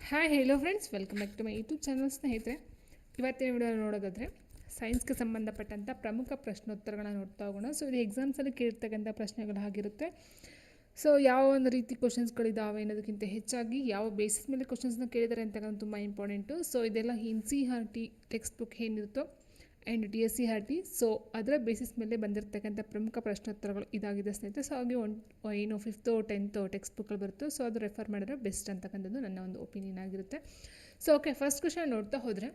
Hi hello friends, welcome back to my YouTube channel. ಸ್ನೇಹಿತರೆ, ಇವತ್ತಿನ video ನೋಡೋದಾದರೆ ಸೈನ್ಸ್ಗೆ ಸಂಬಂಧಪಟ್ಟಂಥ ಪ್ರಮುಖ ಪ್ರಶ್ನೋತ್ತರಗಳನ್ನ ನೋಡ್ತಾ ಹೋಗೋಣ. ಸೊ ಇದು ಎಕ್ಸಾಮ್ಸಲ್ಲಿ ಕೇಳಿರ್ತಕ್ಕಂಥ ಪ್ರಶ್ನೆಗಳು ಆಗಿರುತ್ತೆ. ಸೊ ಯಾವ ಒಂದು ರೀತಿ ಕ್ವಶನ್ಸ್ಗಳಿದ್ದಾವೆ ಅನ್ನೋದಕ್ಕಿಂತ ಹೆಚ್ಚಾಗಿ ಯಾವ ಬೇಸಿಸ್ ಮೇಲೆ ಕ್ವಶನ್ಸ್ನ ಕೇಳಿದ್ದಾರೆ ಅಂತಕ್ಕಂಥ ತುಂಬ ಇಂಪಾರ್ಟೆಂಟು. ಸೊ ಇದೆಲ್ಲ N C R T textbook ಏನಿರುತ್ತೋ and D S C R T, so ಅದರ ಬೇಸಿಸ್ ಮೇಲೆ ಬಂದಿರತಕ್ಕಂಥ ಪ್ರಮುಖ ಪ್ರಶ್ನೋತ್ತರಗಳು ಇದಾಗಿದೆ ಸ್ನೇಹಿತರೆ. ಸೊ ಹಾಗೆ ಏನು 5th 10th ಟೆಕ್ಸ್ಟ್ ಬುಕ್ಕಲ್ಲಿ ಬರುತ್ತೋ, ಸೊ ಅದು ರೆಫರ್ ಮಾಡಿದ್ರೆ ಬೆಸ್ಟ್ ಅಂತಕ್ಕಂಥದ್ದು ನನ್ನ ಒಂದು ಒಪಿನಿಯನ್ ಆಗಿರುತ್ತೆ. ಸೊ ಓಕೆ, ಫಸ್ಟ್ ಕ್ವಶನ್ ನೋಡ್ತಾ ಹೋದರೆ,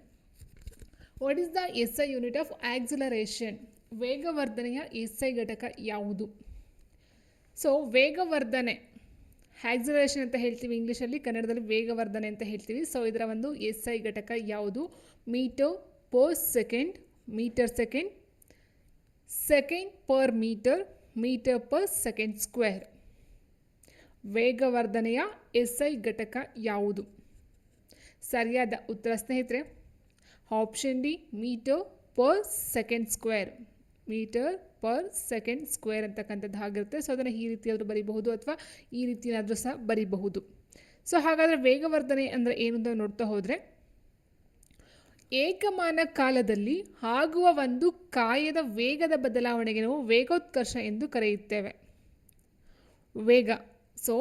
what is the S I unit of acceleration? ವೇಗವರ್ಧನೆಯ ಎಸ್ ಐ ಘಟಕ ಯಾವುದು? ಸೊ ವೇಗವರ್ಧನೆ, ಆಕ್ಸಿಲರೇಷನ್ ಅಂತ ಹೇಳ್ತೀವಿ ಇಂಗ್ಲೀಷಲ್ಲಿ, ಕನ್ನಡದಲ್ಲಿ ವೇಗವರ್ಧನೆ ಅಂತ ಹೇಳ್ತೀವಿ. ಸೊ ಇದರ ಒಂದು ಎಸ್ ಐ ಘಟಕ ಯಾವುದು? Metre per second, metre second, second per metre, metre per second square. ವೇಗವರ್ಧನೆಯ ಎಸ್ ಐ ಘಟಕ ಯಾವುದು? ಸರಿಯಾದ ಉತ್ತರ ಸ್ನೇಹಿತರೆ option D, metre per second square. Metre per second square ಅಂತಕ್ಕಂಥದ್ದು ಆಗಿರುತ್ತೆ. ಸೊ ಅದನ್ನು ಈ ರೀತಿಯಾದರೂ ಬರೀಬಹುದು ಅಥವಾ ಈ ರೀತಿಯಾದರೂ ಸಹ ಬರೀಬಹುದು. ಸೊ ಹಾಗಾದರೆ ವೇಗವರ್ಧನೆ ಅಂದರೆ ಏನು ಅಂತ ನೋಡ್ತಾ ಹೋದರೆ, ಏಕಮಾನ ಕಾಲದಲ್ಲಿ ಆಗುವ ಒಂದು ಕಾಯದ ವೇಗದ ಬದಲಾವಣೆಗೆ ನಾವು ವೇಗೋತ್ಕರ್ಷ ಎಂದು ಕರೆಯುತ್ತೇವೆ. ವೇಗ, ಸೊ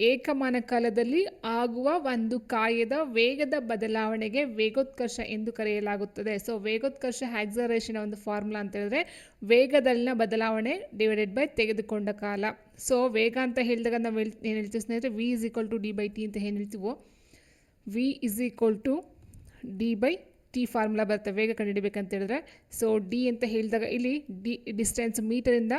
ಏಕಮಾನ ಕಾಲದಲ್ಲಿ ಆಗುವ ಒಂದು ಕಾಯದ ವೇಗದ ಬದಲಾವಣೆಗೆ ವೇಗೋತ್ಕರ್ಷ ಎಂದು ಕರೆಯಲಾಗುತ್ತದೆ. ಸೊ ವೇಗೋತ್ಕರ್ಷ ಆಕ್ಸಲರೇಷನ್ ಒಂದು ಫಾರ್ಮುಲಾ ಅಂತ ಹೇಳಿದ್ರೆ ವೇಗದಲ್ಲಿನ ಬದಲಾವಣೆ ಡಿವೈಡೆಡ್ ಬೈ ತೆಗೆದುಕೊಂಡ ಕಾಲ. ಸೊ ವೇಗ ಅಂತ ಹೇಳಿದಾಗ ನಾವು ಏನು ಹೇಳ್ತೀವಿ ಸ್ನೇಹಿತರೆ, V is equal to D by T ಅಂತ ಏನು ಹೇಳ್ತೀವೋ, V is equal to D by T formula ಬರುತ್ತೆ ವೇಗ ಕಂಡುಹಿಡಿಬೇಕಂತ ಹೇಳಿದ್ರೆ. ಸೊ ಡಿ ಅಂತ ಹೇಳಿದಾಗ ಇಲ್ಲಿ ಡಿಸ್ಟೆನ್ಸ್ ಮೀಟರಿಂದ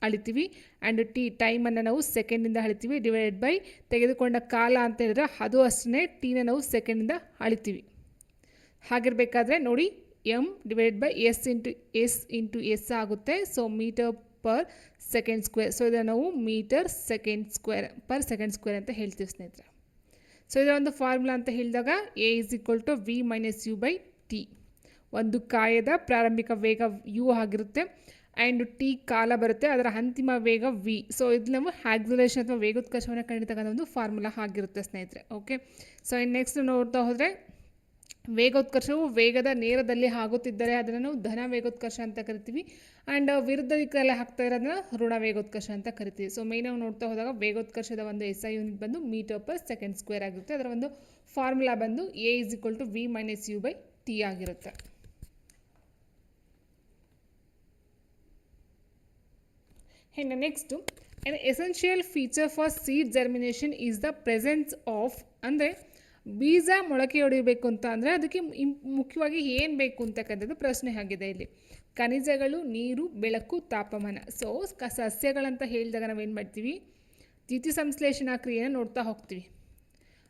ಅಳಿತೀವಿ, ಆ್ಯಂಡ್ ಟಿ ಟೈಮನ್ನು ನಾವು ಸೆಕೆಂಡಿಂದ ಅಳಿತೀವಿ, ಡಿವೈಡೆಡ್ ಬೈ ತೆಗೆದುಕೊಂಡ ಕಾಲ ಅಂತ ಹೇಳಿದ್ರೆ ಅದು ಅಷ್ಟೇ ಟಿನ ನಾವು ಸೆಕೆಂಡಿಂದ ಅಳಿತೀವಿ. ಹಾಗಿರಬೇಕಾದ್ರೆ ನೋಡಿ, M divided by S into S ಆಗುತ್ತೆ. So metre per second square. So ಇದನ್ನು ನಾವು metre second square per second square ಅಂತ ಹೇಳ್ತೀವಿ ಸ್ನೇಹಿತರೆ. ಸೊ ಇದರ ಒಂದು ಫಾರ್ಮುಲಾ ಅಂತ ಹೇಳಿದಾಗ A is equal to V minus U by T. ಒಂದು ಕಾಯದ ಪ್ರಾರಂಭಿಕ ವೇಗ ಯು ಆಗಿರುತ್ತೆ, ಆ್ಯಂಡ್ ಟಿ ಕಾಲ ಬರುತ್ತೆ, ಅದರ ಅಂತಿಮ ವೇಗ ವಿ. ಸೊ ಇದು ನಾವು ಆಕ್ಸಿಲರೇಷನ್ ಅಥವಾ ವೇಗೋತ್ಕರ್ಷವನ್ನು ಕಂಡಿರ್ತಕ್ಕಂಥ ಒಂದು ಫಾರ್ಮುಲಾ ಆಗಿರುತ್ತೆ ಸ್ನೇಹಿತರೆ. ಓಕೆ, ಸೊ ಇನ್ನು ನೆಕ್ಸ್ಟ್ ನೋಡ್ತಾ ಹೋದರೆ, ವೇಗೋತ್ಕರ್ಷವು ವೇಗದ ನೇರದಲ್ಲಿ ಆಗುತ್ತಿದ್ದರೆ ಅದನ್ನು ನಾವು ಧನ ವೇಗೋತ್ಕರ್ಷ ಅಂತ ಕರಿತೀವಿ, ಆ್ಯಂಡ್ ವಿರುದ್ಧ ದಿಕ್ಕಲ್ಲಿ ಆಗ್ತಾ ಇರೋದನ್ನ ಋಣ ವೇಗೋತ್ಕರ್ಷ ಅಂತ ಕರಿತೀವಿ. ಸೊ ಮೇಯ್ನಾಗಿ ನೋಡ್ತಾ ಹೋದಾಗ ವೇಗೋತ್ಕರ್ಷದ ಒಂದು ಎಸ್ ಐ ಯೂನಿಟ್ ಬಂದು ಮೀಟರ್ ಪರ್ ಸೆಕೆಂಡ್ ಸ್ಕ್ವೇರ್ ಆಗಿರುತ್ತೆ. ಅದರ ಒಂದು ಫಾರ್ಮುಲಾ ಬಂದು A is equal to V minus U by T ಆಗಿರುತ್ತೆ. ಇನ್ನು next, an essential feature for seed germination is the presence of, ಅಂದರೆ ಬೀಜ ಮೊಳಕೆ ಹೊಡಿಬೇಕು ಅಂತ ಅಂದರೆ ಅದಕ್ಕೆ ಮುಖ್ಯವಾಗಿ ಏನು ಬೇಕು ಅಂತಕ್ಕಂಥದ್ದು ಪ್ರಶ್ನೆ ಆಗಿದೆ ಇಲ್ಲಿ. ಖನಿಜಗಳು, ನೀರು, ಬೆಳಕು, ತಾಪಮಾನ. ಸೊ ಸಸ್ಯಗಳಂತ ಹೇಳಿದಾಗ ನಾವೇನು ಮಾಡ್ತೀವಿ, ದ್ಯುತಿ ಸಂಶ್ಲೇಷಣಾ ಕ್ರಿಯೆಯನ್ನು ನೋಡ್ತಾ ಹೋಗ್ತೀವಿ.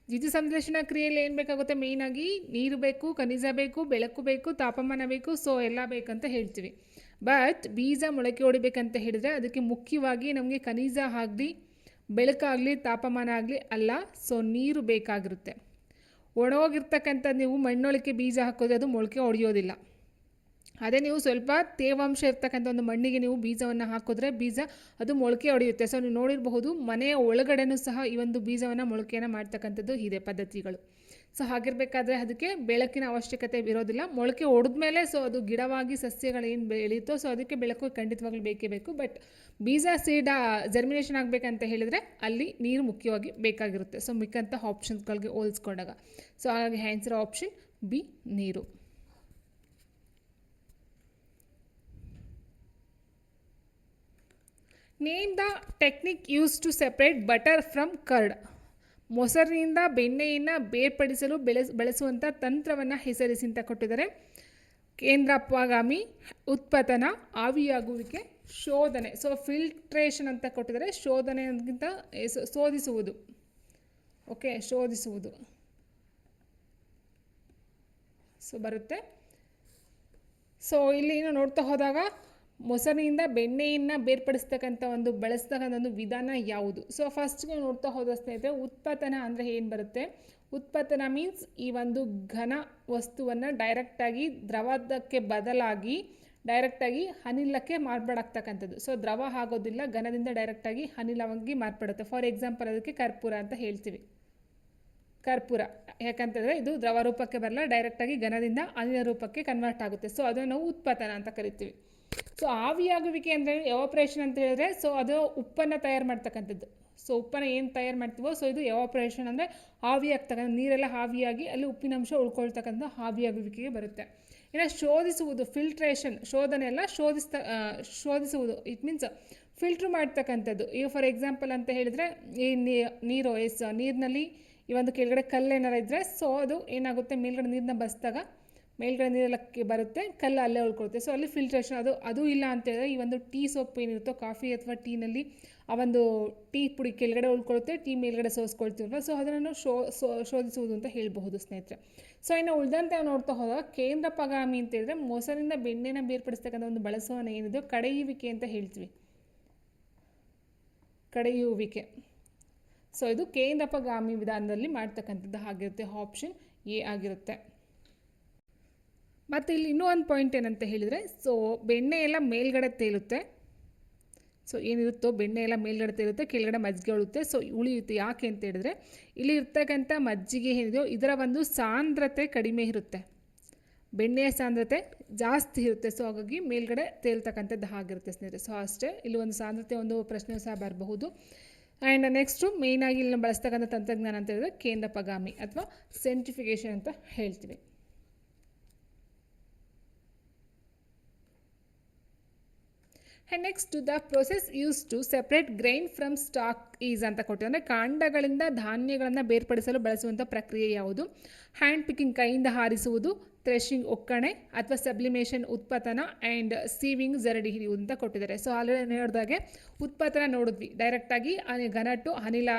ದ್ಯುತಿ ಸಂಶ್ಲೇಷಣಾ ಕ್ರಿಯೆಯಲ್ಲಿ ಏನು ಬೇಕಾಗುತ್ತೆ, ಮೇಯ್ನಾಗಿ ನೀರು ಬೇಕು, ಖನಿಜ ಬೇಕು, ಬೆಳಕು ಬೇಕು, ತಾಪಮಾನ ಬೇಕು, ಸೊ ಎಲ್ಲ ಬೇಕಂತ ಹೇಳ್ತೀವಿ. ಬಟ್ ಬೀಜ ಮೊಳಕೆ ಹೊಡಿಬೇಕಂತ ಹೇಳಿದರೆ ಅದಕ್ಕೆ ಮುಖ್ಯವಾಗಿ ನಮಗೆ ಖನಿಜ ಆಗಲಿ, ಬೆಳಕಾಗಲಿ, ತಾಪಮಾನ ಆಗಲಿ ಅಲ್ಲ, ಸೊ ನೀರು ಬೇಕಾಗಿರುತ್ತೆ. ಒಣಗೋಗಿರ್ತಕ್ಕಂಥ ನೀವು ಮಣ್ಣೊಳಕ್ಕೆ ಬೀಜ ಹಾಕೋದ್ರೆ ಅದು ಮೊಳಕೆ ಹೊಡೆಯೋದಿಲ್ಲ. ಅದೇ ನೀವು ಸ್ವಲ್ಪ ತೇವಾಂಶ ಇರ್ತಕ್ಕಂಥ ಒಂದು ಮಣ್ಣಿಗೆ ನೀವು ಬೀಜವನ್ನು ಹಾಕಿದ್ರೆ ಬೀಜ ಅದು ಮೊಳಕೆ ಹೊಡೆಯುತ್ತೆ. ಸೊ ನೀವು ನೋಡಿರಬಹುದು, ಮನೆಯ ಒಳಗಡೆನೂ ಸಹ ಈ ಒಂದು ಬೀಜವನ್ನು ಮೊಳಕೆಯನ್ನು ಮಾಡ್ತಕ್ಕಂಥದ್ದು ಇದೆ ಪದ್ಧತಿಗಳು. ಸೊ ಹಾಗಿರಬೇಕಾದ್ರೆ ಅದಕ್ಕೆ ಬೆಳಕಿನ ಅವಶ್ಯಕತೆ ಇರೋದಿಲ್ಲ. ಮೊಳಕೆ ಹೊಡೆದ್ಮೇಲೆ ಸೊ ಅದು ಗಿಡವಾಗಿ ಸಸ್ಯಗಳೇನು ಬೆಳೆಯುತ್ತೋ ಸೊ ಅದಕ್ಕೆ ಬೆಳಕು ಖಂಡಿತವಾಗ್ಲೂ ಬೇಕೇ ಬೇಕು. ಬಟ್ ಬೀಜ ಸೀಡ ಜರ್ಮಿನೇಷನ್ ಆಗಬೇಕಂತ ಹೇಳಿದರೆ ಅಲ್ಲಿ ನೀರು ಮುಖ್ಯವಾಗಿ ಬೇಕಾಗಿರುತ್ತೆ. ಸೊ ಮಿಕ್ಕಂಥ ಆಪ್ಷನ್ಸ್ಗಳಿಗೆ ಹೋಲಿಸ್ಕೊಂಡಾಗ. ಸೊ ಹಾಗಾಗಿ ಆನ್ಸರ್ ಆಪ್ಷನ್ ಬಿ, ನೀರು. Name the technique use to separate butter from curd. ಮೊಸರಿನಿಂದ ಬೆಣ್ಣೆಯನ್ನು ಬೇರ್ಪಡಿಸಲು ಬಳಸುವಂಥ ತಂತ್ರವನ್ನು ಹೆಸರಿಸಿ ಅಂತ ಕೊಟ್ಟಿದ್ದಾರೆ. ಕೇಂದ್ರಾಪಗಾಮಿ ಉತ್ಪತನ, ಆವಿಯಾಗುವಿಕೆ, ಶೋಧನೆ. ಸೊ ಫಿಲ್ಟ್ರೇಷನ್ ಅಂತ ಕೊಟ್ಟಿದ್ದಾರೆ. ಶೋಧನೆ ಅನ್ನೋದಕ್ಕಿಂತ ಶೋಧಿಸುವುದು. ಓಕೆ, ಶೋಧಿಸುವುದು ಸೊ ಬರುತ್ತೆ. ಸೊ ಇಲ್ಲಿ ಏನು ನೋಡ್ತಾ ಹೋದಾಗ, ಮೊಸರಿನಿಂದ ಬೆಣ್ಣೆಯನ್ನು ಬೇರ್ಪಡಿಸ್ತಕ್ಕಂಥ ಒಂದು ಬಳಸ್ತಕ್ಕಂಥ ಒಂದು ವಿಧಾನ ಯಾವುದು? ಸೊ ಫಸ್ಟ್ಗೆ ನೋಡ್ತಾ ಹೋದ ಸ್ನೇಹಿತರೆ, ಉತ್ಪತನ ಅಂದರೆ ಏನು ಬರುತ್ತೆ? ಉತ್ಪತನ ಮೀನ್ಸ್ ಈ ಒಂದು ಘನ ವಸ್ತುವನ್ನು ಡೈರೆಕ್ಟಾಗಿ ದ್ರವದಕ್ಕೆ ಬದಲಾಗಿ ಡೈರೆಕ್ಟಾಗಿ ಅನಿಲಕ್ಕೆ ಮಾರ್ಪಾಡಾಗ್ತಕ್ಕಂಥದ್ದು. ಸೊ ದ್ರವ ಆಗೋದಿಲ್ಲ, ಘನದಿಂದ ಡೈರೆಕ್ಟಾಗಿ ಅನಿಲವಾಗಿ ಮಾರ್ಪಡುತ್ತೆ. ಫಾರ್ ಎಕ್ಸಾಂಪಲ್ ಅದಕ್ಕೆ ಕರ್ಪೂರ ಅಂತ ಹೇಳ್ತೀವಿ. ಕರ್ಪೂರ. ಯಾಕಂತಂದರೆ ಇದು ದ್ರವ ರೂಪಕ್ಕೆ ಬರಲ್ಲ, ಡೈರೆಕ್ಟಾಗಿ ಘನದಿಂದ ಅನಿಲ ರೂಪಕ್ಕೆ ಕನ್ವರ್ಟ್ ಆಗುತ್ತೆ. ಸೊ ಅದನ್ನು ನಾವು ಉತ್ಪತನ ಅಂತ ಕರಿತೀವಿ. ಸೊ ಆವಿಯಾಗುವಿಕೆ ಅಂದರೆ ಎವಾಪ್ರೇಷನ್ ಅಂತ ಹೇಳಿದ್ರೆ, ಸೊ ಅದು ಉಪ್ಪನ್ನು ತಯಾರು ಮಾಡ್ತಕ್ಕಂಥದ್ದು. ಸೊ ಉಪ್ಪನ್ನು ಏನು ತಯಾರು ಮಾಡ್ತೀವೋ, ಸೊ ಇದು ಎವಾಪ್ರೇಷನ್ ಅಂದರೆ ಆವಿ ಆಗ್ತಕ್ಕಂಥ ನೀರೆಲ್ಲ ಆವಿಯಾಗಿ ಅಲ್ಲಿ ಉಪ್ಪಿನಂಶ ಉಳ್ಕೊಳ್ತಕ್ಕಂಥ ಆವಿಯಾಗುವಿಕೆಗೆ ಬರುತ್ತೆ. ಇನ್ನು ಶೋಧಿಸುವುದು, ಫಿಲ್ಟ್ರೇಷನ್, ಶೋಧನೆ ಎಲ್ಲ ಶೋಧಿಸುವುದು, ಇಟ್ ಮೀನ್ಸ್ ಫಿಲ್ಟ್ರ್ ಮಾಡ್ತಕ್ಕಂಥದ್ದು. ಈಗ ಫಾರ್ ಎಕ್ಸಾಂಪಲ್ ಅಂತ ಹೇಳಿದರೆ ಈ ನೀರಿನಲ್ಲಿ ಈ ಒಂದು ಕೆಳಗಡೆ ಕಲ್ಲೇನಾರ ಇದ್ದರೆ, ಸೊ ಅದು ಏನಾಗುತ್ತೆ, ಮೇಲ್ಗಡೆ ನೀರನ್ನ ಬಸಿದಾಗ ಮೇಲ್ಗಡೆ ನೀರೆಲ್ಲ ಬರುತ್ತೆ, ಕಲ್ಲು ಅಲ್ಲೇ ಉಳ್ಕೊಳುತ್ತೆ. ಸೊ ಅಲ್ಲಿ ಫಿಲ್ಟ್ರೇಷನ್ ಅದು ಇಲ್ಲ ಅಂತ ಹೇಳಿದ್ರೆ, ಈ ಒಂದು ಟೀ ಸೊಪ್ಪು ಏನಿರುತ್ತೋ, ಕಾಫಿ ಅಥವಾ ಟೀನಲ್ಲಿ ಆ ಒಂದು ಟೀ ಪುಡಿ ಕೆಳಗಡೆ ಉಳ್ಕೊಳುತ್ತೆ, ಟೀ ಮೇಲ್ಗಡೆ ಸೋಸ್ಕೊಳ್ತೀವಲ್ಲ, ಸೊ ಅದನ್ನು ಶೋಧಿಸುವುದು ಅಂತ ಹೇಳಬಹುದು ಸ್ನೇಹಿತರೆ. ಸೊ ಇನ್ನು ಉಳಿದಂತೆ ನೋಡ್ತಾ ಹೋದಾಗ ಕೇಂದ್ರಪಗಾಮಿ ಅಂತ ಹೇಳಿದ್ರೆ ಮೊಸರಿನಿಂದ ಬೆಣ್ಣೆನ ಬೇರ್ಪಡಿಸ್ತಕ್ಕಂಥ ಒಂದು ಬಳಸೋಣ ಏನಿದೆ ಕಡೆಯುವಿಕೆ ಅಂತ ಹೇಳ್ತೀವಿ. ಕಡೆಯುವಿಕೆ. ಸೊ ಇದು ಕೇಂದ್ರಪಗಾಮಿ ವಿಧಾನದಲ್ಲಿ ಮಾಡ್ತಕ್ಕಂಥದ್ದು ಆಗಿರುತ್ತೆ. ಆಪ್ಷನ್ ಎ ಆಗಿರುತ್ತೆ. ಮತ್ತು ಇಲ್ಲಿ ಇನ್ನೂ ಒಂದು ಪಾಯಿಂಟ್ ಏನಂತ ಹೇಳಿದರೆ, ಸೊ ಬೆಣ್ಣೆ ಎಲ್ಲ ಮೇಲ್ಗಡೆ ತೇಲುತ್ತೆ. ಸೊ ಏನಿರುತ್ತೋ ಬೆಣ್ಣೆ ಎಲ್ಲ ಮೇಲ್ಗಡೆ ತೇಲುತ್ತೆ, ಕೆಳಗಡೆ ಮಜ್ಜಿಗೆ ಉಳುತ್ತೆ. ಸೊ ಉಳಿಯುತ್ತೆ. ಯಾಕೆ ಅಂತ ಹೇಳಿದ್ರೆ, ಇಲ್ಲಿ ಇರ್ತಕ್ಕಂಥ ಮಜ್ಜಿಗೆ ಏನಿದೆಯೋ ಇದರ ಒಂದು ಸಾಂದ್ರತೆ ಕಡಿಮೆ ಇರುತ್ತೆ, ಬೆಣ್ಣೆಯ ಸಾಂದ್ರತೆ ಜಾಸ್ತಿ ಇರುತ್ತೆ. ಸೊ ಹಾಗಾಗಿ ಮೇಲ್ಗಡೆ ತೇಲ್ತಕ್ಕಂಥದ್ದು ಆಗಿರುತ್ತೆ ಸ್ನೇಹಿತರೆ. ಸೊ ಅಷ್ಟೇ, ಇಲ್ಲಿ ಒಂದು ಸಾಂದ್ರತೆ ಒಂದು ಪ್ರಶ್ನೆ ಸಹ ಬರಬಹುದು. ಆ್ಯಂಡ್ ನೆಕ್ಸ್ಟು ಮೇಯ್ನಾಗಿ ಇಲ್ಲಿ ಬಳಸ್ತಕ್ಕಂಥ ತಂತ್ರಜ್ಞಾನ ಅಂತ ಹೇಳಿದ್ರೆ ಕೇಂದ್ರಪಗಾಮಿ ಅಥವಾ ಸೆಂಟ್ರಿಫಿಕೇಷನ್ ಅಂತ ಹೇಳ್ತೀವಿ. And next the process use to separate grain from stalk is ಅಂತ ಕೊಟ್ಟಿದೆ. ಅಂದರೆ ಕಾಂಡಗಳಿಂದ ಧಾನ್ಯಗಳನ್ನು ಬೇರ್ಪಡಿಸಲು ಬಳಸುವಂಥ ಪ್ರಕ್ರಿಯೆ ಯಾವುದು? ಹ್ಯಾಂಡ್ ಪಿಕ್ಕಿಂಗ್, ಕೈಯಿಂದ ಹಾರಿಸುವುದು, ಥ್ರೆಶಿಂಗ್ ಒಕ್ಕಣೆ, ಅಥವಾ ಸಬ್ಲಿಮೇಷನ್ ಉತ್ಪತನ, ಆ್ಯಂಡ್ ಸೀವಿಂಗ್ ಜರಡಿ ಹಿಡಿಯುವುದು ಅಂತ ಕೊಟ್ಟಿದ್ದಾರೆ. ಸೊ ಆಲ್ರೆಡಿ ನೋಡಿದಾಗೆ ಉತ್ಪತನ ನೋಡಿದ್ವಿ, ಡೈರೆಕ್ಟಾಗಿ ಘನಟು ಅನಿಲ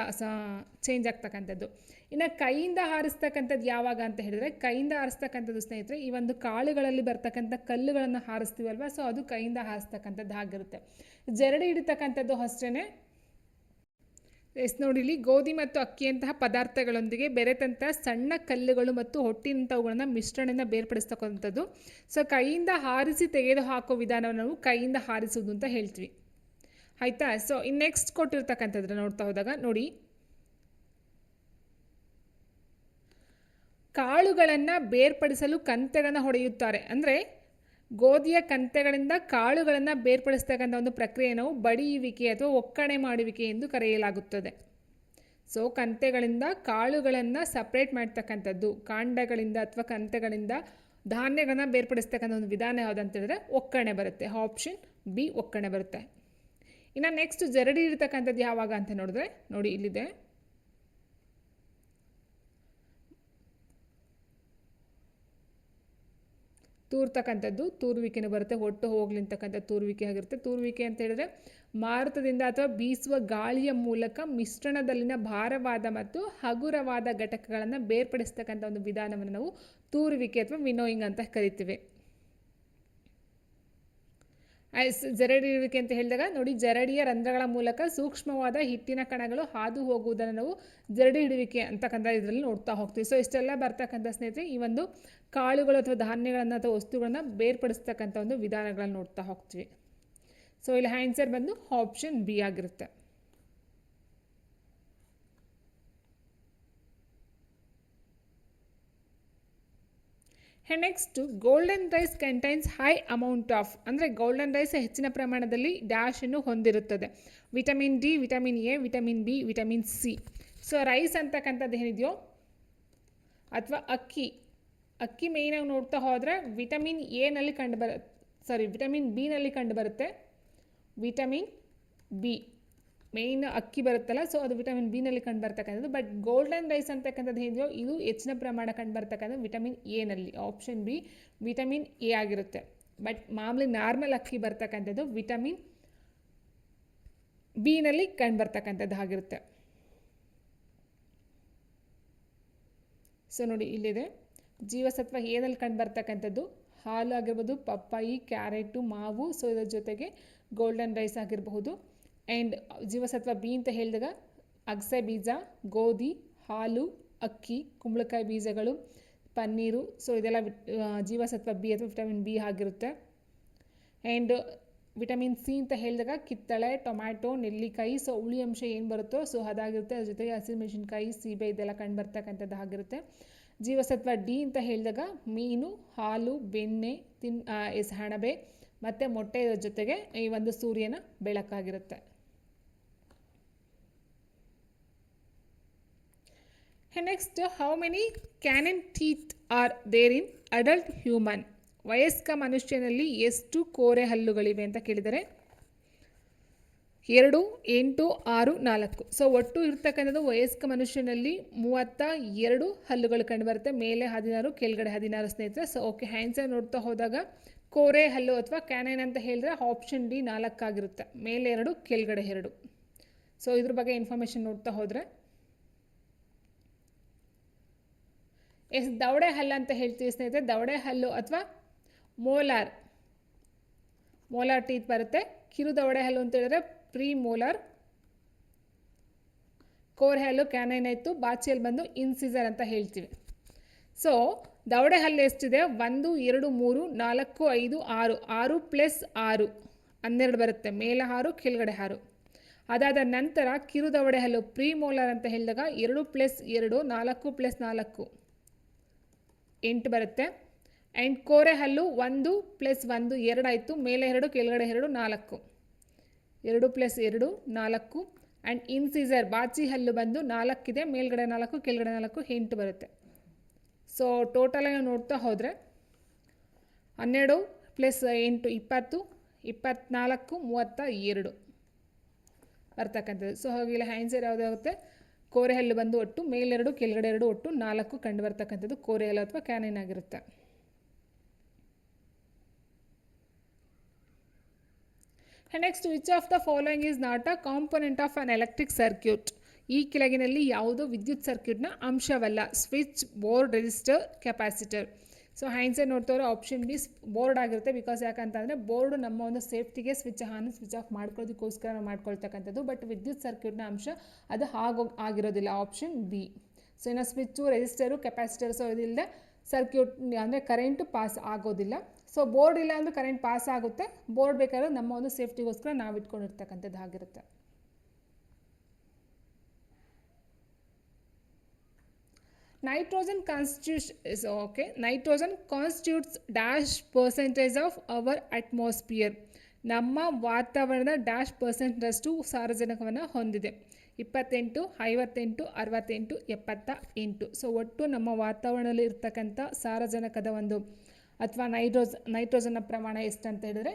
ಚೇಂಜ್ ಆಗ್ತಕ್ಕಂಥದ್ದು. ಇನ್ನು ಕೈಯಿಂದ ಹಾರಿಸ್ತಕ್ಕಂಥದ್ದು ಯಾವಾಗ ಅಂತ ಹೇಳಿದ್ರೆ, ಕೈಯಿಂದ ಹಾರಿಸ್ತಕ್ಕಂಥದ್ದು ಸ್ನೇಹಿತರೆ ಈ ಒಂದು ಕಾಳುಗಳಲ್ಲಿ ಬರ್ತಕ್ಕಂಥ ಕಲ್ಲುಗಳನ್ನು ಹಾರಿಸ್ತೀವಲ್ವ, ಸೊ ಅದು ಕೈಯಿಂದ ಹಾರಿಸ್ತಕ್ಕಂಥದ್ದು ಆಗಿರುತ್ತೆ. ಜರಡಿ ಹಿಡಿತಕ್ಕಂಥದ್ದು ಅಷ್ಟೇ. ಎಸ್ ನೋಡಿ, ಇಲ್ಲಿ ಗೋಧಿ ಮತ್ತು ಅಕ್ಕಿಯಂತಹ ಪದಾರ್ಥಗಳೊಂದಿಗೆ ಬೆರೆತಂಥ ಸಣ್ಣ ಕಲ್ಲುಗಳು ಮತ್ತು ಹೊಟ್ಟಿನಂಥವುಗಳನ್ನು ಮಿಶ್ರಣದಿಂದ ಬೇರ್ಪಡಿಸ್ತಕ್ಕಂಥದ್ದು. ಸೊ ಕೈಯಿಂದ ಹಾರಿಸಿ ತೆಗೆದು ಹಾಕೋ ವಿಧಾನವನ್ನು ನಾವು ಕೈಯಿಂದ ಹಾರಿಸುವುದು ಅಂತ ಹೇಳ್ತೀವಿ. ಆಯಿತಾ? ಸೊ ಇನ್ನು ನೆಕ್ಸ್ಟ್ ಕೊಟ್ಟಿರ್ತಕ್ಕಂಥದ್ದು ನೋಡ್ತಾ ಹೋದಾಗ ನೋಡಿ, ಕಾಳುಗಳನ್ನು ಬೇರ್ಪಡಿಸಲು ಕಂತೆಗಳನ್ನು ಹೊಡೆಯುತ್ತಾರೆ. ಅಂದರೆ ಗೋಧಿಯ ಕಂತೆಗಳಿಂದ ಕಾಳುಗಳನ್ನು ಬೇರ್ಪಡಿಸ್ತಕ್ಕಂಥ ಒಂದು ಪ್ರಕ್ರಿಯೆ ನಾವು ಬಡಿಯುವಿಕೆ ಅಥವಾ ಒಕ್ಕಣೆ ಮಾಡುವಿಕೆ ಎಂದು ಕರೆಯಲಾಗುತ್ತದೆ. ಸೊ ಕಂತೆಗಳಿಂದ ಕಾಳುಗಳನ್ನು ಸಪ್ರೇಟ್ ಮಾಡ್ತಕ್ಕಂಥದ್ದು, ಕಾಂಡಗಳಿಂದ ಅಥವಾ ಕಂತೆಗಳಿಂದ ಧಾನ್ಯಗಳನ್ನು ಬೇರ್ಪಡಿಸ್ತಕ್ಕಂಥ ಒಂದು ವಿಧಾನ ಯಾವುದಂತ ಹೇಳಿದ್ರೆ ಒಕ್ಕಣೆ ಬರುತ್ತೆ. ಆಪ್ಷನ್ ಬಿ ಒಕ್ಕಣೆ ಬರುತ್ತೆ. ಇನ್ನು ನೆಕ್ಸ್ಟ್ ಜರಡಿ ಇರ್ತಕ್ಕಂಥದ್ದು ಯಾವಾಗ ಅಂತ ನೋಡಿದ್ರೆ ನೋಡಿ, ಇಲ್ಲಿದೆ ತೂರ್ತಕ್ಕಂಥದ್ದು, ತೂರುವಿಕೆನೂ ಬರುತ್ತೆ, ಹೊಟ್ಟು ಹೋಗ್ಲಿಂತಕ್ಕಂಥ ತೂರುವಿಕೆ ಆಗಿರುತ್ತೆ. ತೂರುವಿಕೆ ಅಂತ ಹೇಳಿದ್ರೆ ಮಾರುತದಿಂದ ಅಥವಾ ಬೀಸುವ ಗಾಳಿಯ ಮೂಲಕ ಮಿಶ್ರಣದಲ್ಲಿನ ಭಾರವಾದ ಮತ್ತು ಹಗುರವಾದ ಘಟಕಗಳನ್ನು ಬೇರ್ಪಡಿಸ್ತಕ್ಕಂಥ ಒಂದು ವಿಧಾನವನ್ನು ನಾವು ತೂರುವಿಕೆ ಅಥವಾ ವಿನೋಯಿಂಗ್ ಅಂತ ಕರಿತೀವಿ. ಜರಡಿ ಇರುವಿಕೆ ಅಂತ ಹೇಳಿದಾಗ ನೋಡಿ, ಜರಡಿಯ ರಂಧ್ರಗಳ ಮೂಲಕ ಸೂಕ್ಷ್ಮವಾದ ಹಿಟ್ಟಿನ ಕಣಗಳು ಹಾದು ಹೋಗುವುದನ್ನು ನಾವು ಜರಡಿ ಹಿಡುವಿಕೆ ಅಂತಕ್ಕಂಥ ಇದರಲ್ಲಿ ನೋಡ್ತಾ ಹೋಗ್ತೀವಿ. ಸೊ ಇಷ್ಟೆಲ್ಲ ಬರ್ತಕ್ಕಂಥ ಸ್ನೇಹಿತರೆ ಈ ಒಂದು ಕಾಳುಗಳು ಅಥವಾ ಧಾನ್ಯಗಳನ್ನು ಅಥವಾ ವಸ್ತುಗಳನ್ನು ಬೇರ್ಪಡಿಸ್ತಕ್ಕಂಥ ಒಂದು ವಿಧಾನಗಳನ್ನು ನೋಡ್ತಾ ಹೋಗ್ತೀವಿ. ಸೊ ಇಲ್ಲಿ ಆನ್ಸರ್ ಬಂದು ಆಪ್ಷನ್ ಬಿ ಆಗಿರುತ್ತೆ. Next golden rice contains high amount of, ಅಂದರೆ ಗೋಲ್ಡನ್ ರೈಸ್ ಹೆಚ್ಚಿನ ಪ್ರಮಾಣದಲ್ಲಿ ಡ್ಯಾಶನ್ನು ಹೊಂದಿರುತ್ತದೆ. Vitamin D, vitamin A, vitamin B, vitamin C. So rice ಅಂತಕ್ಕಂಥದ್ದು ಏನಿದೆಯೋ ಅಥವಾ ಅಕ್ಕಿ ಮೇಯ್ನಾಗಿ ನೋಡ್ತಾ ಹೋದರೆ ವಿಟಮಿನ್ ಎನಲ್ಲಿ ವಿಟಮಿನ್ ಬಿನಲ್ಲಿ ಕಂಡುಬರುತ್ತೆ. ವಿಟಮಿನ್ ಬಿ ಮೇಯ್ನ್ ಅಕ್ಕಿ ಬರುತ್ತಲ್ಲ, ಸೊ ಅದು ವಿಟಮಿನ್ ಬಿನಲ್ಲಿ ಕಂಡುಬರ್ತಕ್ಕಂಥದ್ದು. ಬಟ್ ಗೋಲ್ಡನ್ ರೈಸ್ ಅಂತಕ್ಕಂಥದ್ದು ಏನಿದೆಯೋ ಇದು ಹೆಚ್ಚಿನ ಪ್ರಮಾಣ ಕಂಡುಬರ್ತಕ್ಕಂಥದ್ದು ವಿಟಮಿನ್ ಎನಲ್ಲಿ. ಆಪ್ಷನ್ ಬಿ ವಿಟಮಿನ್ ಎ ಆಗಿರುತ್ತೆ. ಬಟ್ ಮಾಮೂಲಿ ನಾರ್ಮಲ್ ಅಕ್ಕಿ ಬರ್ತಕ್ಕಂಥದ್ದು ವಿಟಮಿನ್ ಬಿನಲ್ಲಿ ಕಂಡುಬರ್ತಕ್ಕಂಥದ್ದು ಆಗಿರುತ್ತೆ. ಸೊ ನೋಡಿ ಇಲ್ಲಿದೆ, ಜೀವಸತ್ವ ಎನಲ್ಲಿ ಕಂಡುಬರ್ತಕ್ಕಂಥದ್ದು ಹಾಲು ಆಗಿರ್ಬೋದು, ಪಪ್ಪಾಯಿ, ಕ್ಯಾರೆಟು, ಮಾವು. ಸೊ ಇದರ ಜೊತೆಗೆ ಗೋಲ್ಡನ್ ರೈಸ್ ಆಗಿರಬಹುದು. ಆ್ಯಂಡ್ ಜೀವಸತ್ವ ಬಿ ಅಂತ ಹೇಳಿದಾಗ ಅಗಸೆ ಬೀಜ, ಗೋಧಿ, ಹಾಲು, ಅಕ್ಕಿ, ಕುಂಬಳಕಾಯಿ ಬೀಜಗಳು, ಪನ್ನೀರು. ಸೊ ಇದೆಲ್ಲ ಜೀವಸತ್ವ ಬಿ ಅಥವಾ ವಿಟಮಿನ್ ಬಿ ಆಗಿರುತ್ತೆ. ಆ್ಯಂಡ್ ವಿಟಮಿನ್ ಸಿ ಅಂತ ಹೇಳಿದಾಗ ಕಿತ್ತಳೆ, ಟೊಮ್ಯಾಟೊ, ನೆಲ್ಲಿಕಾಯಿ, ಸೊ ಹುಳಿ ಅಂಶ ಏನು ಬರುತ್ತೋ ಸೊ ಅದಾಗಿರುತ್ತೆ. ಅದ್ರ ಜೊತೆಗೆ ಹಸಿಮೆಣಸಿನ್ಕಾಯಿ, ಸೀಬೆ ಇದೆಲ್ಲ ಕಂಡು ಬರ್ತಕ್ಕಂಥದ್ದು ಆಗಿರುತ್ತೆ. ಜೀವಸತ್ವ ಡಿ ಅಂತ ಹೇಳಿದಾಗ ಮೀನು, ಹಾಲು, ಬೆಣ್ಣೆ, ಹಣಬೆ ಮತ್ತು ಮೊಟ್ಟೆ ಜೊತೆಗೆ ಈ ಒಂದು ಸೂರ್ಯನ ಬೆಳಕಾಗಿರುತ್ತೆ. Next, how many canine teeth are there in adult human? ವಯಸ್ಕ ಮನುಷ್ಯನಲ್ಲಿ ಎಷ್ಟು ಕೋರೆ ಹಲ್ಲುಗಳಿವೆ ಅಂತ ಕೇಳಿದರೆ 2, 8, 6, 4. ಸೊ ಒಟ್ಟು ಇರ್ತಕ್ಕಂಥದ್ದು ವಯಸ್ಕ ಮನುಷ್ಯನಲ್ಲಿ 32 ಹಲ್ಲುಗಳು ಕಂಡುಬರುತ್ತೆ. ಮೇಲೆ 16, ಕೆಳಗಡೆ 16 ಸ್ನೇಹಿತರೆ. ಸೊ ಓಕೆ, ಆನ್ಸರ್ ನೋಡ್ತಾ ಹೋದಾಗ ಕೋರೆ ಹಲ್ಲು ಅಥವಾ ಕ್ಯಾನೈನ್ ಅಂತ ಹೇಳಿದ್ರೆ ಆಪ್ಷನ್ ಡಿ 4 ಆಗಿರುತ್ತೆ. ಮೇಲೆ 2, ಕೆಳಗಡೆ 2. ಸೊ ಇದ್ರ ಬಗ್ಗೆ ಇನ್ಫಾರ್ಮೇಷನ್ ನೋಡ್ತಾ ಹೋದರೆ ದವಡೆ ಹಲ್ಲು ಅಂತ ಹೇಳ್ತೀವಿ ಸ್ನೇಹಿತರೆ. ದವಡೆ ಹಲ್ಲು ಅಥವಾ ಮೋಲಾರ್ ಟೀತ್ ಬರುತ್ತೆ. ಕಿರು ದವಡೆ ಹಲ್ಲು ಅಂತ ಹೇಳಿದ್ರೆ ಪ್ರೀ ಮೋಲಾರ್. ಕೋರೆ ಹಲ್ಲು ಕ್ಯಾನೈನ್ ಆಯಿತು. ಬಾಚಿಯಲ್ಲಿ ಬಂದು ಇನ್ಸಿಸರ್ ಅಂತ ಹೇಳ್ತೀವಿ. ಸೊ ದವಡೆ ಹಲ್ಲು ಎಷ್ಟಿದೆ? 1, 2, 3, 4, 5, 6. 6 + 6 12 ಬರುತ್ತೆ. ಮೇಲೆ 6, ಕೆಳಗಡೆ 6. ಅದಾದ ನಂತರ ಕಿರು ದವಡೆ ಹಲ್ಲು ಪ್ರೀ ಮೋಲಾರ್ ಅಂತ ಹೇಳಿದಾಗ 2 + 2 4 + 4 8 ಬರುತ್ತೆ. ಆ್ಯಂಡ್ ಕೋರೆ ಹಲ್ಲು 1 + 1 2 ಆಯಿತು. ಮೇಲೆ 2, ಕೆಳಗಡೆ 2 4. 2 + 2 4. ಆ್ಯಂಡ್ ಇನ್ಸಿಸರ್ ಬಾಚಿ ಹಲ್ಲು ಬಂದು 4 ಇದೆ. ಮೇಲ್ಗಡೆ 4, ಕೆಳಗಡೆ 4 8 ಬರುತ್ತೆ. ಸೊ ಟೋಟಲಾಗಿ ನೋಡ್ತಾ ಹೋದರೆ 12 + 8 20, 24, 32 ಬರ್ತಕ್ಕಂಥದ್ದು. ಸೊ ಹಾಗೆಲ್ಲ ಆನ್ಸರ್ ಯಾವುದಾಗುತ್ತೆ? ಕೋರೆ ಹಲ್ಲು ಬಂದು ಒಟ್ಟು ಮೇಲೆ 2, ಕೆಳಗಡೆ 2 ಒಟ್ಟು 4 ಕಂಡು ಬರ್ತಕ್ಕಂಥದ್ದು ಕೋರೆ ಹಲ್ಲು ಅಥವಾ ಕ್ಯಾನೈನ್ ಆಗಿರುತ್ತೆ. Next, which of the following is not a component of an electric circuit? ಈ ಕೆಳಗಿನಲ್ಲಿ ಯಾವುದು ವಿದ್ಯುತ್ ಸರ್ಕ್ಯೂಟ್ನ ಅಂಶವಲ್ಲ? Switch, board, resistor, capacitor. So answer ನೋಡ್ತವ್ರೆ ಆಪ್ಷನ್ ಬಿ ಬೋರ್ಡ್ ಆಗಿರುತ್ತೆ. ಬಿಕಾಸ್ ಯಾಕಂತಂದರೆ ಬೋರ್ಡು ನಮ್ಮ ಒಂದು ಸೇಫ್ಟಿಗೆ ಸ್ವಿಚ್ ಆನ್ ಸ್ವಿಚ್ ಆಫ್ ಮಾಡ್ಕೊಳ್ಳೋದಕ್ಕೋಸ್ಕರ ನಾವು ಮಾಡ್ಕೊಳ್ತಕ್ಕಂಥದ್ದು. ಬಟ್ ವಿದ್ಯುತ್ ಸರ್ಕ್ಯೂಟ್ನ ಅಂಶ ಅದು ಆಗಿರೋದಿಲ್ಲ. Option B. ಸೊ ಇನ್ನು ಸ್ವಿಚ್ಚು, ರೆಸಿಸ್ಟರು, ಕೆಪಾಸಿಟರ್ ಸೊ ಇದಿಲ್ಲದೆ ಸರ್ಕ್ಯೂಟ್ ಅಂದರೆ ಕರೆಂಟು ಪಾಸ್ ಆಗೋದಿಲ್ಲ. ಸೊ ಬೋರ್ಡ್ ಇಲ್ಲ ಅಂದರೆ ಕರೆಂಟ್ ಪಾಸ್ ಆಗುತ್ತೆ. ಬೋರ್ಡ್ ಬೇಕಾದ್ರೆ ನಮ್ಮ ಒಂದು ಸೇಫ್ಟಿಗೋಸ್ಕರ ನಾವು ಇಟ್ಕೊಂಡಿರ್ತಕ್ಕಂಥದ್ದು ಆಗಿರುತ್ತೆ. Nitrogen constitutes -% of our atmosphere. ನಮ್ಮ ವಾತಾವರಣದ -% ಸಾರಜನಕವನ್ನು ಹೊಂದಿದೆ. 28, 58, 68, 78. ಸೊ ಒಟ್ಟು ನಮ್ಮ ವಾತಾವರಣದಲ್ಲಿ ಇರ್ತಕ್ಕಂಥ ಸಾರಜನಕದ ಒಂದು ಅಥವಾ ನೈಟ್ರೋಜನ್ನ ಪ್ರಮಾಣ ಎಷ್ಟು ಅಂತ ಹೇಳಿದ್ರೆ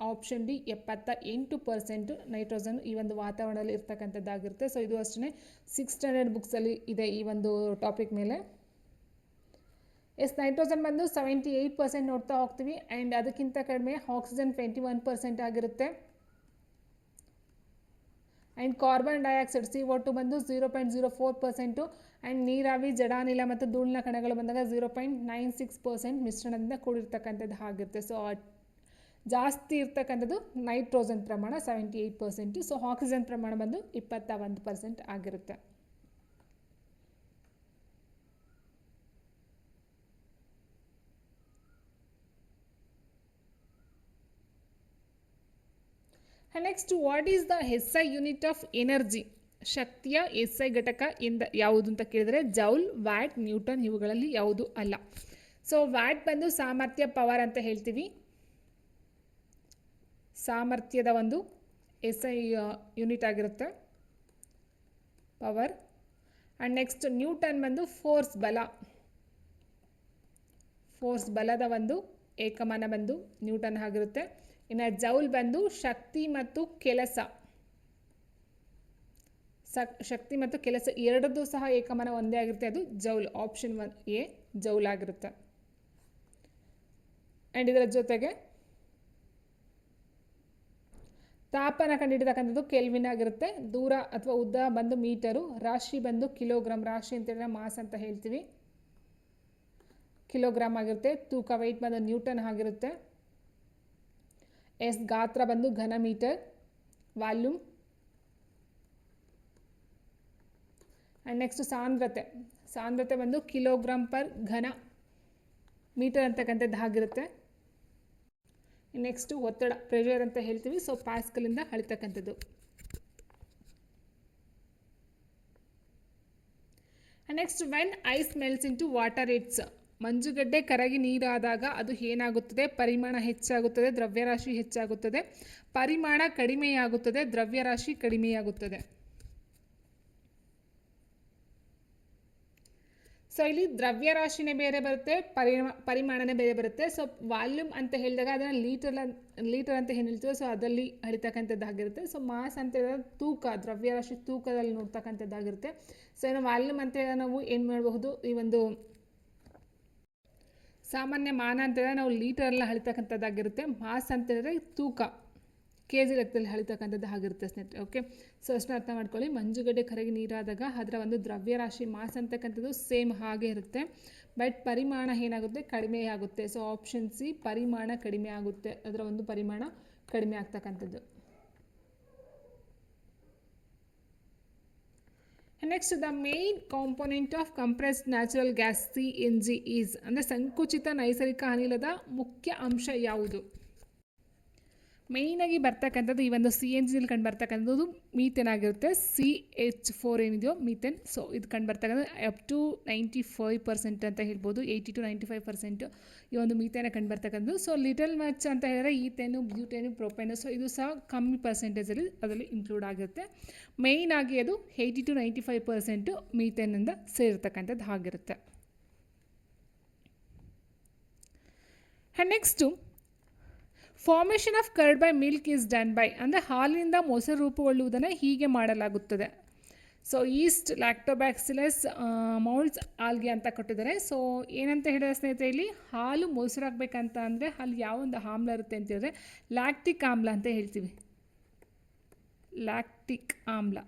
ಆಪ್ಷನ್ ಡಿ 78% ನೈಟ್ರೋಜನ್ ಈ ಒಂದು ವಾತಾವರಣದಲ್ಲಿ ಇರ್ತಕ್ಕಂಥದ್ದಾಗಿರುತ್ತೆ. ಸೊ ಇದು ಅಷ್ಟೇ 6th ಸ್ಟ್ಯಾಂಡರ್ಡ್ ಬುಕ್ಸಲ್ಲಿ ಇದೆ ಈ ಒಂದು ಟಾಪಿಕ್ ಮೇಲೆ. ನೈಟ್ರೋಜನ್ ಬಂದು 78% ನೋಡ್ತಾ ಹೋಗ್ತೀವಿ. ಆ್ಯಂಡ್ ಅದಕ್ಕಿಂತ ಕಡಿಮೆ ಆಕ್ಸಿಜನ್ 21% ಆಗಿರುತ್ತೆ. ಆ್ಯಂಡ್ ಕಾರ್ಬನ್ ಡೈಆಕ್ಸೈಡ್ CO2 ಬಂದು 0.04%. ಆ್ಯಂಡ್ ನೀರಾವಿ, ಜಡಾನಿಲ ಮತ್ತು ಧೂಳಿನ ಕಣಗಳು ಬಂದಾಗ 0.96% ಮಿಶ್ರಣದಿಂದ ಕೂಡಿರ್ತಕ್ಕಂಥದ್ದು ಆಗಿರುತ್ತೆ. ಸೊ ಜಾಸ್ತಿ ಇರ್ತಕ್ಕಂಥದ್ದು ನೈಟ್ರೋಜನ್ ಪ್ರಮಾಣ 78%. ಸೊ ಆಕ್ಸಿಜನ್ ಪ್ರಮಾಣ ಬಂದು 21% ಆಗಿರುತ್ತೆ. Next, what is the SI unit of energy? ಶಕ್ತಿಯ SI ಘಟಕ ಯಾವುದು ಅಂತ ಕೇಳಿದರೆ ಜೌಲ್, ವ್ಯಾಟ್, ನ್ಯೂಟನ್ ಇವುಗಳಲ್ಲಿ ಯಾವುದು ಅಲ್ಲ. ಸೊ ವ್ಯಾಟ್ ಬಂದು ಸಾಮರ್ಥ್ಯ, ಪವರ್ ಅಂತ ಹೇಳ್ತೀವಿ. ಸಾಮರ್ಥ್ಯದ ಒಂದು SI ಯೂನಿಟ್ ಆಗಿರುತ್ತೆ ಪವರ್. ಆ್ಯಂಡ್ ನೆಕ್ಸ್ಟ್ ನ್ಯೂಟನ್ ಬಂದು ಫೋರ್ಸ್, ಬಲದ ಒಂದು ಏಕಮಾನ ಬಂದು ನ್ಯೂಟನ್ ಆಗಿರುತ್ತೆ. ಇನ್ನು ಜೌಲ್ ಬಂದು ಶಕ್ತಿ ಮತ್ತು ಕೆಲಸ ಎರಡದ್ದು ಸಹ ಏಕಮಾನ ಒಂದೇ ಆಗಿರುತ್ತೆ. ಅದು ಜೌಲ್. ಆಪ್ಷನ್ 1A ಜೌಲ್ ಆಗಿರುತ್ತೆ. ಆ್ಯಂಡ್ ಇದರ ಜೊತೆಗೆ ತಾಪನ ಕಂಡುಹಿಡಿತಕ್ಕಂಥದ್ದು ಕೆಲ್ವಿನ್ ಆಗಿರುತ್ತೆ. ದೂರ ಅಥವಾ ಉದ್ದ ಬಂದು ಮೀಟರು, ರಾಶಿ ಬಂದು ಕಿಲೋಗ್ರಾಮ್. ರಾಶಿ ಅಂತ ಹೇಳಿದ್ರೆ ಮಾಸ್ ಅಂತ ಹೇಳ್ತೀವಿ. ಕಿಲೋಗ್ರಾಮ್ ಆಗಿರುತ್ತೆ. ತೂಕ ವೆಯ್ಟ್ ಬಂದು ನ್ಯೂಟನ್ ಆಗಿರುತ್ತೆ. ಗಾತ್ರ ಬಂದು ಘನ ಮೀಟರ್. ವಾಲ್ಯೂಮ್. ಆ್ಯಂಡ್ ನೆಕ್ಸ್ಟ್ ಸಾಂದ್ರತೆ ಬಂದು ಕಿಲೋಗ್ರಾಮ್ ಪರ್ ಘನ ಮೀಟರ್ ಅಂತಕ್ಕಂಥದ್ದು ಆಗಿರುತ್ತೆ. ನೆಕ್ಸ್ಟು ಒತ್ತಡ, ಪ್ರೆಷರ್ ಅಂತ ಹೇಳ್ತೀವಿ. ಸೊ ಪ್ಯಾಸ್ಕಲಿಂದ ಅಳಿತಕ್ಕಂಥದ್ದು. Next when ice melts into water it's, ಮಂಜುಗಡ್ಡೆ ಕರಗಿ ನೀರಾದಾಗ ಅದು ಏನಾಗುತ್ತದೆ? ಪರಿಮಾಣ ಹೆಚ್ಚಾಗುತ್ತದೆ, ದ್ರವ್ಯರಾಶಿ ಹೆಚ್ಚಾಗುತ್ತದೆ. ಪರಿಮಾಣ ಕಡಿಮೆಯಾಗುತ್ತದೆ, ದ್ರವ್ಯರಾಶಿ ಕಡಿಮೆಯಾಗುತ್ತದೆ. ಸೊ ಇಲ್ಲಿ ದ್ರವ್ಯರಾಶಿನೇ ಬೇರೆ ಬರುತ್ತೆ, ಪರಿಮಾಣನೇ ಬೇರೆ ಬರುತ್ತೆ. ಸೊ ವಾಲ್ಯೂಮ್ ಅಂತ ಹೇಳಿದಾಗ ಅದನ್ನು ಲೀಟರ್ ಅಂತ ಏನು ಹೇಳ್ತೀವೋ ಸೊ ಅದರಲ್ಲಿ ಅಳಿತಕ್ಕಂಥದ್ದಾಗಿರುತ್ತೆ. ಸೊ ಮಾಸ್ ಅಂತ ಹೇಳಿದಾಗ ತೂಕ, ದ್ರವ್ಯರಾಶಿ ತೂಕದಲ್ಲಿ ನೋಡ್ತಕ್ಕಂಥದ್ದಾಗಿರುತ್ತೆ. ಸೊ ಇನ್ನು ವಾಲ್ಯೂಮ್ ಅಂತ ಹೇಳಿದಾಗ ನಾವು ಏನು ಮಾಡಬಹುದು? ಈ ಒಂದು ಸಾಮಾನ್ಯ ಮಾನ ಅಂತ ಹೇಳಿದ್ರೆ ನಾವು ಲೀಟರಲ್ಲಿ ಅಳಿತಕ್ಕಂಥದ್ದಾಗಿರುತ್ತೆ. ಮಾಸ್ ಅಂತ ಹೇಳಿದ್ರೆ ತೂಕ, ಕೆ ಜಿ ಲೆಕ್ಕದಲ್ಲಿ ಅಳಿತಕ್ಕಂಥದ್ದು ಆಗಿರುತ್ತೆ ಸ್ನೇಹಿತರೆ. ಓಕೆ, ಸೊ ಅಷ್ಟನ್ನ ಅರ್ಥ ಮಾಡ್ಕೊಳ್ಳಿ. ಮಂಜುಗಡ್ಡೆ ಕರಗಿ ನೀರಾದಾಗ ಅದರ ಒಂದು ದ್ರವ್ಯರಾಶಿ ಮಾಸ್ ಅಂತಕ್ಕಂಥದ್ದು ಸೇಮ್ ಹಾಗೆ ಇರುತ್ತೆ, ಬಟ್ ಪರಿಮಾಣ ಏನಾಗುತ್ತೆ? ಕಡಿಮೆ ಆಗುತ್ತೆ. ಸೊ ಆಪ್ಷನ್ ಸಿ, ಪರಿಮಾಣ ಕಡಿಮೆ ಆಗುತ್ತೆ, ಅದರ ಒಂದು ಪರಿಮಾಣ ಕಡಿಮೆ ಆಗ್ತಕ್ಕಂಥದ್ದು. Next, the main component of compressed natural gas CNG is, ಅಂದರೆ ಸಂಕುಚಿತ ನೈಸರ್ಗಿಕ ಅನಿಲದ ಮುಖ್ಯ ಅಂಶ ಯಾವುದು? ಮೇಯ್ನಾಗಿ ಬರ್ತಕ್ಕಂಥದ್ದು ಈ ಒಂದು CNG ಕಂಡು ಬರ್ತಕ್ಕಂಥದ್ದು ಮೀಥೇನ್ ಆಗಿರುತ್ತೆ. CH4 ಏನಿದೆಯೋ ಮೀಥೇನ್, ಸೊ ಇದು ಕಂಡು ಬರ್ತಕ್ಕಂಥದ್ದು ಅಪ್ ಟು 95% ಅಂತ ಹೇಳ್ಬೋದು, 80 to 95% ಈ ಒಂದು ಮೀಥೇನ ಕಂಡು ಬರ್ತಕ್ಕಂಥದ್ದು. ಸೊ ಲಿಟಲ್ ಮಚ್ ಅಂತ ಹೇಳಿದ್ರೆ ಈಥೇನು, ಬ್ಯೂಟೇನು, ಪ್ರೊಪೇನು, ಸೊ ಇದು ಸಹ ಕಮ್ಮಿ ಪರ್ಸೆಂಟೇಜಲ್ಲಿ ಅದರಲ್ಲಿ ಇನ್ಕ್ಲೂಡ್ ಆಗುತ್ತೆ. ಮೇಯ್ನಾಗಿ ಅದು 80 to 95% ಮೀಥೇನಿಂದ ಸೇರಿರ್ತಕ್ಕಂಥದ್ದು ಆಗಿರುತ್ತೆ. Next, formation of curd by milk is done by, ಅಂದರೆ ಹಾಲಿನಿಂದ ಮೊಸರು ರೂಪುಗೊಳ್ಳುವುದನ್ನು ಹೀಗೆ ಮಾಡಲಾಗುತ್ತದೆ. ಸೊ ಈಸ್ಟ್, ಲ್ಯಾಕ್ಟೋಬ್ಯಾಕ್ಸಿಲಸ್, ಮೌಲ್ಟ್ಸ್, ಆಲ್ಗೆ ಅಂತ ಕೊಟ್ಟಿದ್ದಾರೆ. ಸೊ ಏನಂತ ಹೇಳಿದ್ರೆ ಸ್ನೇಹಿತರೆ, ಇಲ್ಲಿ ಹಾಲು ಮೊಸರಾಗಬೇಕಂತ ಅಂದರೆ ಅಲ್ಲಿ ಯಾವೊಂದು ಆಮ್ಲ ಇರುತ್ತೆ ಅಂತ ಹೇಳಿದ್ರೆ ಲ್ಯಾಕ್ಟಿಕ್ ಆಮ್ಲ ಅಂತ ಹೇಳ್ತೀವಿ, ಲ್ಯಾಕ್ಟಿಕ್ ಆಮ್ಲ.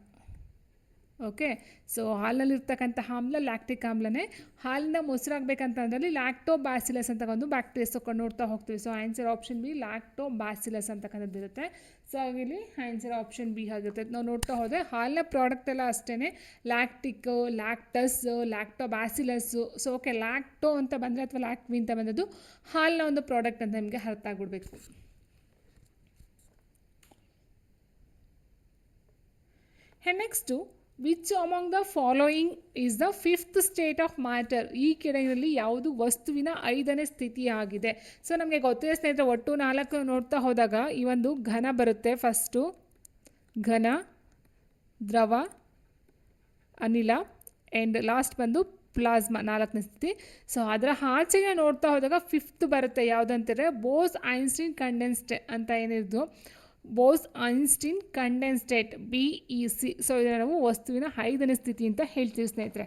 ಓಕೆ, ಸೊ ಹಾಲಲ್ಲಿರ್ತಕ್ಕಂಥ ಆಮ್ಲ ಲ್ಯಾಕ್ಟಿಕ್ ಆಮ್ಲನೇ. ಹಾಲಿಂದ ಮೊಸರಾಗಬೇಕಂತ ಅಂದರೆ ಲ್ಯಾಕ್ಟೋಬ್ಯಾಸಿಲಸ್ ಅಂತ ಒಂದು ಬ್ಯಾಕ್ಟೀರಿಯಾಸ್ ತಗೊಂಡು ನೋಡ್ತಾ ಹೋಗ್ತೀವಿ. So answer option B, lactobacillus ಅಂತಕ್ಕಂಥದ್ದು ಇರುತ್ತೆ. ಸೊ ಇಲ್ಲಿ ಆನ್ಸರ್ ಆಪ್ಷನ್ ಬಿ ಆಗಿರುತ್ತೆ. ನಾವು ನೋಡ್ತಾ ಹೋದರೆ ಹಾಲಿನ ಪ್ರಾಡಕ್ಟ್ ಎಲ್ಲ ಅಷ್ಟೇ, ಲ್ಯಾಕ್ಟಿಕ್, ಲ್ಯಾಕ್ಟಸ್, ಲ್ಯಾಕ್ಟೋಬ್ಯಾಸಿಲಸ್ಸು. ಸೊ ಓಕೆ, ಲ್ಯಾಕ್ಟೋ ಅಂತ ಬಂದರೆ ಅಥವಾ ಲ್ಯಾಕ್ವಿ ಅಂತ ಬಂದದ್ದು ಹಾಲಿನ ಒಂದು ಪ್ರಾಡಕ್ಟ್ ಅಂತ ನಿಮಗೆ ಅರ್ಥ ಆಗಿಬಿಡ್ಬೇಕು. Next, which among the following is the fifth state of matter, ಈ ಕೆಳಗಿನಲ್ಲಿ ಯಾವುದು ವಸ್ತುವಿನ 5ನೇ ಸ್ಥಿತಿಯಾಗಿದೆ? ಸೊ ನಮಗೆ ಗೊತ್ತಿದೆ ಸ್ನೇಹಿತರೆ, ಒಟ್ಟು 4 ನೋಡ್ತಾ ಹೋದಾಗ ಈ ಒಂದು ಘನ ಬರುತ್ತೆ. ಫಸ್ಟು ಘನ, ದ್ರವ, ಅನಿಲ ಆ್ಯಂಡ್ ಲಾಸ್ಟ್ ಬಂದು ಪ್ಲಾಸ್ಮಾ, 4ನೇ ಸ್ಥಿತಿ. ಸೊ ಅದರ ಆಚೆಗೆ ನೋಡ್ತಾ ಹೋದಾಗ ಫಿಫ್ತ್ ಬರುತ್ತೆ. ಯಾವುದಂತಾರೆ? ಬೋಸ್ ಐನ್ಸ್ಟೀನ್ ಕಂಡೆನ್ಸ್ಡ್ ಅಂತ ಏನಿದ್ದು Bose Einstein condensate, BEC. So ಇದನ್ನು ನಾವು ವಸ್ತುವಿನ 5ನೇ ಸ್ಥಿತಿ ಅಂತ ಹೇಳ್ತೀವಿ ಸ್ನೇಹಿತರೆ.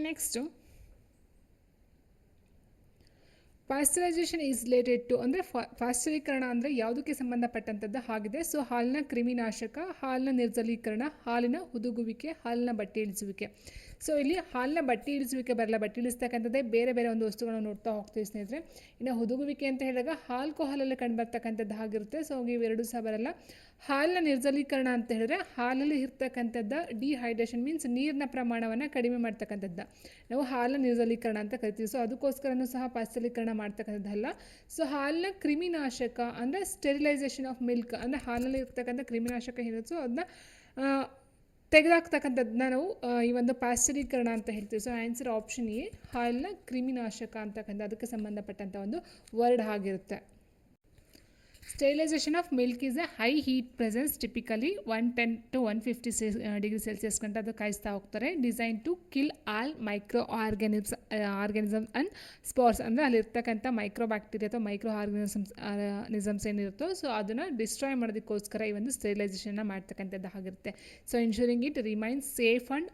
Next, pasteurisation is related to, ಅಂದರೆ ಪಾಶ್ಚರೀಕರಣ ಅಂದರೆ ಯಾವುದಕ್ಕೆ ಸಂಬಂಧಪಟ್ಟಂಥದ್ದು ಆಗಿದೆ? ಸೊ ಹಾಲಿನ ಕ್ರಿಮಿನಾಶಕ, ಹಾಲಿನ ನಿರ್ಜಲೀಕರಣ, ಹಾಲಿನ ಹುದುಗುವಿಕೆ, ಹಾಲಿನ ಬಟ್ಟೆ ಇಳಿಸುವಿಕೆ. ಸೊ ಇಲ್ಲಿ ಹಾಲಿನ ಬಟ್ಟೆ ಇಳಿಸುವಿಕೆ ಬರಲ್ಲ, ಬಟ್ಟೆ ಇಳಿಸ್ತಕ್ಕಂಥದ್ದೇ ಬೇರೆ ಬೇರೆ ಒಂದು ವಸ್ತುಗಳನ್ನು ನೋಡ್ತಾ ಹೋಗ್ತೀವಿ ಸ್ನೇಹಿತರೆ. ಇನ್ನು ಹುದುಗುವಿಕೆ ಅಂತ ಹೇಳಿದಾಗ ಆಲ್ಕೋಹಾಲಲ್ಲಿ ಕಂಡು ಬರ್ತಕ್ಕಂಥದ್ದು ಆಗಿರುತ್ತೆ. ಸೊ ಇವೆರಡೂ ಸಹ ಬರಲ್ಲ. ಹಾಲಿನ ನಿರ್ಜಲೀಕರಣ ಅಂತ ಹೇಳಿದ್ರೆ ಹಾಲಲ್ಲಿ ಇರ್ತಕ್ಕಂಥದ್ದು ಡಿಹೈಡ್ರೇಷನ್ ಮೀನ್ಸ್ ನೀರಿನ ಪ್ರಮಾಣವನ್ನು ಕಡಿಮೆ ಮಾಡ್ತಕ್ಕಂಥದ್ದು ನಾವು ಹಾಲಿನ ನಿರ್ಜಲೀಕರಣ ಅಂತ ಕರಿತೀವಿ. ಸೊ ಅದಕ್ಕೋಸ್ಕರನೂ ಸಹ ಪಾಶ್ಚರೀಕರಣ ಮಾಡ್ತಕ್ಕಂಥದ್ದಲ್ಲ. ಸೊ ಹಾಲಿನ ಕ್ರಿಮಿನಾಶಕ ಅಂದರೆ ಸ್ಟೆರಿಲೈಸೇಷನ್ ಆಫ್ ಮಿಲ್ಕ್, ಅಂದರೆ ಹಾಲಲ್ಲಿ ಇರ್ತಕ್ಕಂಥ ಕ್ರಿಮಿನಾಶಕ ಏನಿರುತ್ತೋ ಅದನ್ನ ತೆಗೆದಾಕ್ತಕ್ಕಂಥದ್ದನ್ನ ನಾವು ಈ ಒಂದು ಪಾಶ್ಚರೀಕರಣ ಅಂತ ಹೇಳ್ತೀವಿ. ಸೊ ಆನ್ಸರ್ ಆಪ್ಷನ್ ಎ, ಹಾಲಿನ ಕ್ರಿಮಿನಾಶಕ ಅಂತಕ್ಕಂಥ ಅದಕ್ಕೆ ಸಂಬಂಧಪಟ್ಟಂಥ ಒಂದು ವರ್ಡ್ ಆಗಿರುತ್ತೆ. Sterilisation of milk is a high heat presence, typically 110 to 150 degree Celsius ಗಂಟ ಅದು ಕಾಯಿಸ್ತಾ ಹೋಗ್ತಾರೆ. Design to kill all micro organism and spores, ಅಂದರೆ ಅಲ್ಲಿರ್ತಕ್ಕಂಥ ಮೈಕ್ರೋ ಬ್ಯಾಕ್ಟೀರಿಯಾ ಅಥವಾ ಮೈಕ್ರೋ ಆರ್ಗ್ಯಾನಿಸಮ್ಸ್ ಏನಿರುತ್ತೋ ಸೊ ಅದನ್ನು ಡಿಸ್ಟ್ರಾಯ್ ಮಾಡೋದಕ್ಕೋಸ್ಕರ ಈ ಒಂದು ಸ್ಟೆರಿಲೈಸೇಷನ್ನ ಮಾಡ್ತಕ್ಕಂಥದ್ದು ಆಗಿರುತ್ತೆ. So ensuring it remains safe and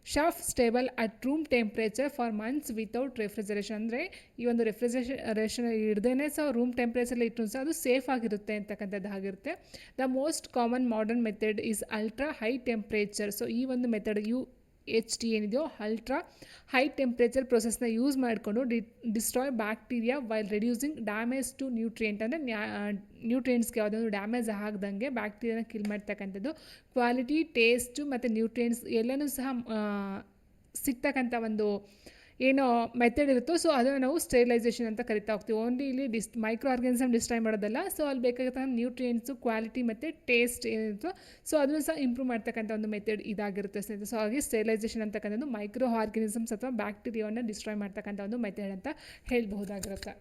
shelf stable at room temperature for months without refrigeration, ಅಂದರೆ ಈ ಒಂದು ರೆಫ್ರಿಜರೇಷನ್ ಇಡ್ದೇ ಸೊ ರೂಮ್ ಟೆಂಪ್ರೇಚರಲ್ಲಿ ಇಟ್ಟರು ಸಹ ಅದು ಸೇಫ್ ಆಗಿರುತ್ತೆ ಅಂತಕ್ಕಂಥದ್ದು ಆಗಿರುತ್ತೆ. The most common modern method is ultra high temperature. So ಈ ಒಂದು ಮೆಥಡ್ UHT ಏನಿದೆಯೋ ಅಲ್ಟ್ರಾ ಹೈ ಟೆಂಪ್ರೇಚರ್ ಪ್ರೊಸೆಸ್ನ ಯೂಸ್ ಮಾಡಿಕೊಂಡು destroy bacteria while reducing damage to nutrient, ಅಂದರೆ ನ್ಯೂಟ್ರಿಯೆಂಟ್ಸ್ಗೆ ಯಾವುದಾದ್ರು ಡ್ಯಾಮೇಜ್ ಆಗದಂಗೆ ಬ್ಯಾಕ್ಟೀರಿಯಾನ ಕಿಲ್ ಮಾಡ್ತಕ್ಕಂಥದ್ದು. ಕ್ವಾಲಿಟಿ, ಟೇಸ್ಟು ಮತ್ತು ನ್ಯೂಟ್ರಿಯೆಂಟ್ಸ್ ಎಲ್ಲನೂ ಸಹ ಸಿಗ್ತಕ್ಕಂಥ ಒಂದು ಏನೋ ಮೆಥಡ್ ಇರುತ್ತೋ ಸೊ ಅದನ್ನು ನಾವು ಸ್ಟೆರಿಲೈಸೇಷನ್ ಅಂತ ಕರಿತಾ ಹೋಗ್ತೀವಿ. ಓನ್ಲಿ ಇಲ್ಲಿ ಮೈಕ್ರೋ ಆರ್ಗಾನಿಸಮ್ ಡಿಸ್ಟ್ರಾಯ್ ಮಾಡೋದಲ್ಲ, ಸೊ ಅಲ್ಲಿ ಬೇಕಾಗಿರೋ ನ್ಯೂಟ್ರಿಯೆಂಟ್ಸು, ಕ್ವಾಲಿಟಿ ಮತ್ತು ಟೇಸ್ಟ್ ಏನಿರುತ್ತೋ ಸೊ ಅದನ್ನು ಸಹ ಇಂಪ್ರೂವ್ ಮಾಡ್ತಕ್ಕಂಥ ಒಂದು ಮೆಥಡ್ ಇದಾಗಿರುತ್ತೆ ಸ್ನೇಹಿತರೆ. ಸೊ ಹಾಗೆ ಸ್ಟೆರಿಲೈಸೇಷನ್ ಅಂತಕ್ಕಂಥದ್ದು ಮೈಕ್ರೋ ಆರ್ಗಾನಿಸಮ್ಸ್ ಅಥವಾ ಬ್ಯಾಕ್ಟೀರಿಯಾವನ್ನು ಡಿಸ್ಟ್ರಾಯ್ ಮಾಡ್ತಕ್ಕಂಥ ಒಂದು ಮೆಥಡ್ ಅಂತ ಹೇಳ್ಬಹುದಾಗಿರುತ್ತೆ.